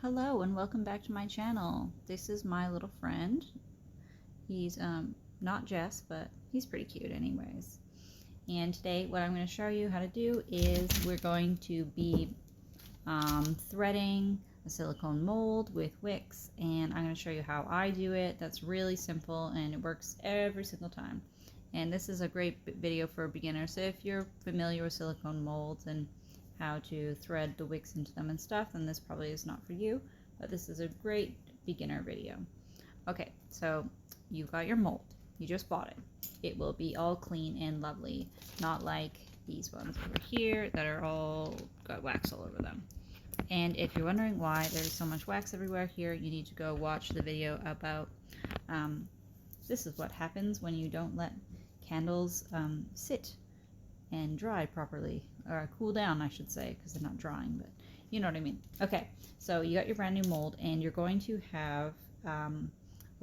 Hello and welcome back to my channel. This is my little friend. He's not Jess, but he's pretty cute anyways. And today what I'm going to show you how to do is we're going to be threading a silicone mold with wicks, and I'm going to show you how I do it. That's really simple and it works every single time. And this is a great video for a beginner, so if you're familiar with silicone molds and how to thread the wicks into them and stuff, then this probably is not for you, but this is a great beginner video. Okay, so you got your mold. You just bought it. It will be all clean and lovely, not like these ones over here that are all got wax all over them. And if you're wondering why there's so much wax everywhere here, you need to go watch the video about this is what happens when you don't let candles sit and dry properly, or cool down I should say, because they're not drying, but you know what I mean. Okay, so you got your brand new mold and you're going to have a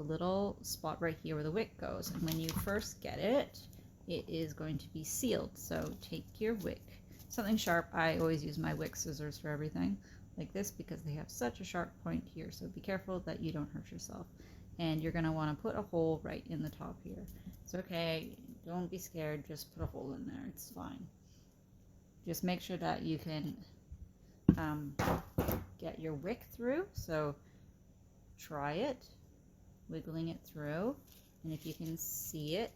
little spot right here where the wick goes, and when you first get it, it is going to be sealed. So take your wick, something sharp. I always use my wick scissors for everything like this because they have such a sharp point here, so be careful that you don't hurt yourself. And you're going to want to put a hole right in the top here. It's okay, don't be scared, just put a hole in there, it's fine. Just make sure that you can get your wick through, so try it, wiggling it through, and if you can see it,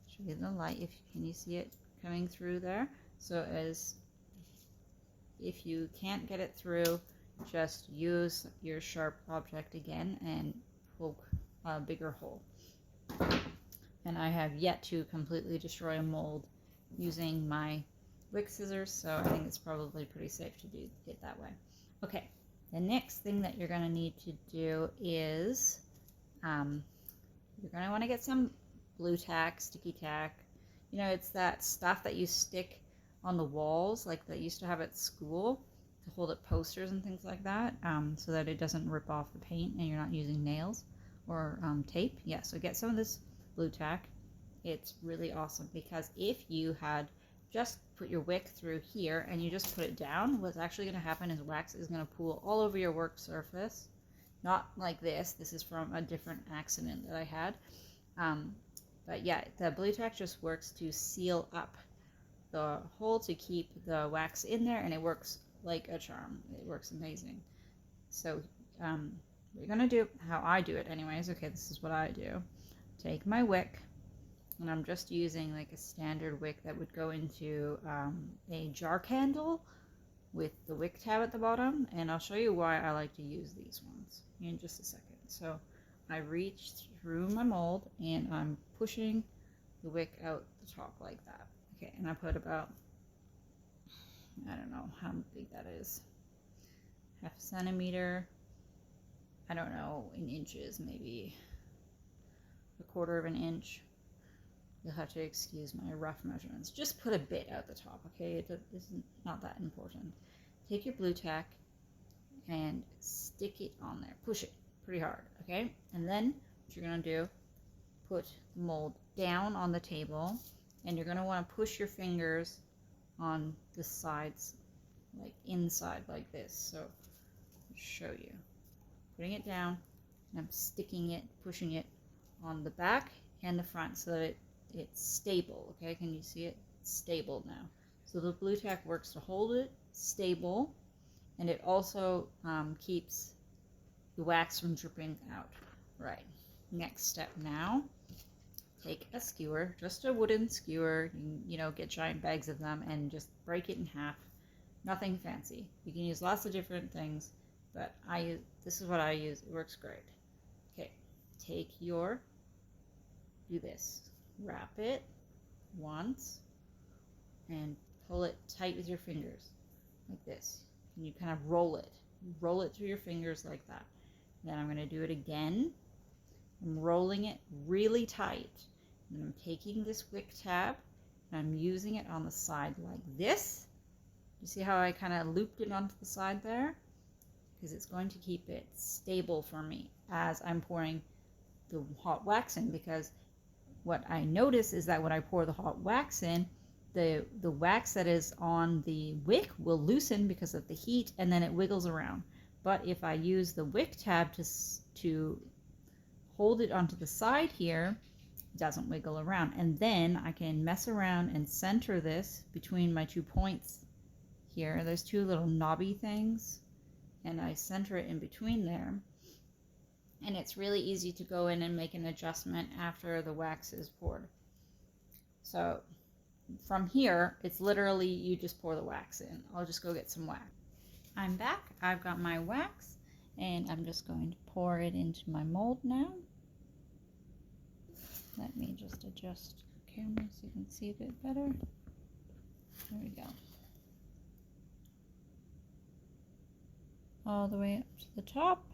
show you the light, can you see it coming through there? So if you can't get it through, just use your sharp object again and poke a bigger hole. And I have yet to completely destroy a mold using my wick scissors, so I think it's probably pretty safe to do it that way. Okay, the next thing that you're going to need to do is you're going to want to get some blue tack, sticky tack. You know, it's that stuff that you stick on the walls like they used to have at school to hold up posters and things like that, so that it doesn't rip off the paint and you're not using nails or tape. Yeah, so get some of this blue tack. It's really awesome because if you had just put your wick through here and you just put it down, what's actually going to happen is wax is going to pool all over your work surface. Not like this. This is from a different accident that I had. But yeah, the blue tack just works to seal up the hole to keep the wax in there, and it works like a charm. It works amazing. So we're gonna do how I do it anyways. Okay, this is what I do. Take my wick, and I'm just using like a standard wick that would go into a jar candle with the wick tab at the bottom, and I'll show you why I like to use these ones in just a second. So I reach through my mold and I'm pushing the wick out the top like that. Okay, and I put about, I don't know how big that is, half a centimeter, I don't know, in inches, maybe a quarter of an inch. You'll have to excuse my rough measurements. Just put a bit out the top, okay? It's not that important. Take your blue tack and stick it on there. Push it pretty hard, okay? And then what you're gonna do, put the mold down on the table, and you're gonna wanna push your fingers on the sides, like inside like this. So I'll show you. Putting it down, and I'm sticking it, pushing it on the back and the front so that it's stable, okay? Can you see it? It's stable now. So the blue tack works to hold it stable, and it also keeps the wax from dripping out. Right, next step now, take a skewer, just a wooden skewer, you know, get giant bags of them and just break it in half. Nothing fancy. You can use lots of different things, but this is what I use. It works great. Okay, do this. Wrap it once and pull it tight with your fingers like this. And you kind of roll it through your fingers like that. Then I'm going to do it again. I'm rolling it really tight, and I'm taking this wick tab and I'm using it on the side like this. You see how I kind of looped it onto the side there? Because it's going to keep it stable for me as I'm pouring the hot wax in, because what I notice is that when I pour the hot wax in, the wax that is on the wick will loosen because of the heat, and then it wiggles around. But if I use the wick tab to hold it onto the side here, it doesn't wiggle around. And then I can mess around and center this between my 2 points here. There's 2 little knobby things, and I center it in between there. And it's really easy to go in and make an adjustment after the wax is poured. So from here, it's literally you just pour the wax in. I'll just go get some wax. I'm back. I've got my wax, and I'm just going to pour it into my mold now. Let me just adjust the camera so you can see a bit better. There we go. All the way up to the top.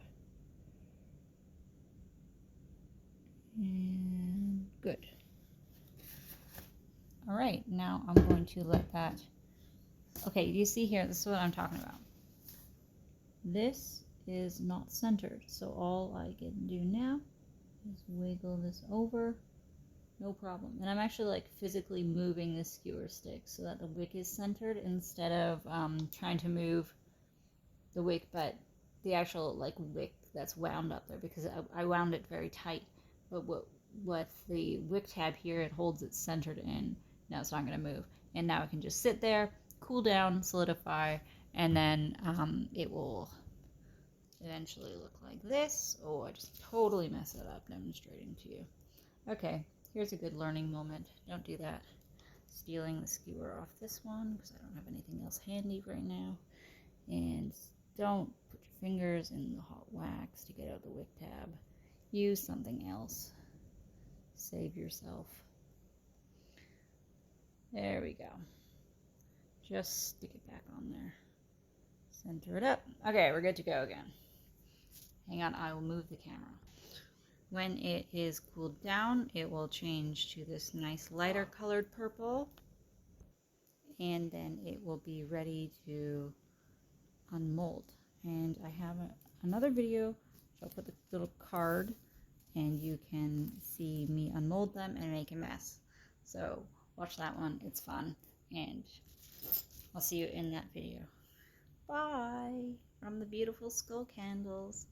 And good. All right, now I'm going to let that, okay, you see here, this is what I'm talking about. This is not centered, so all I can do now is wiggle this over, no problem. And I'm actually like physically moving the skewer stick so that the wick is centered instead of trying to move the wick, but the actual like wick that's wound up there, because I wound it very tight. But with the wick tab here, it holds it centered in. Now it's not going to move. And now it can just sit there, cool down, solidify, and then it will eventually look like this. Oh, I just totally messed that up demonstrating to you. Okay, here's a good learning moment. Don't do that. Stealing the skewer off this one because I don't have anything else handy right now. And don't put your fingers in the hot wax to get out the wick tab. Use something else. Save yourself. There we go. Just stick it back on there. Center it up. Okay, we're good to go again. Hang on, I will move the camera. When it is cooled down, it will change to this nice lighter colored purple. And then it will be ready to unmold. And I have another video. I'll put the little card and you can see me unmold them and make a mess. So watch that one, it's fun, and I'll see you in that video. Bye from the beautiful skull candles.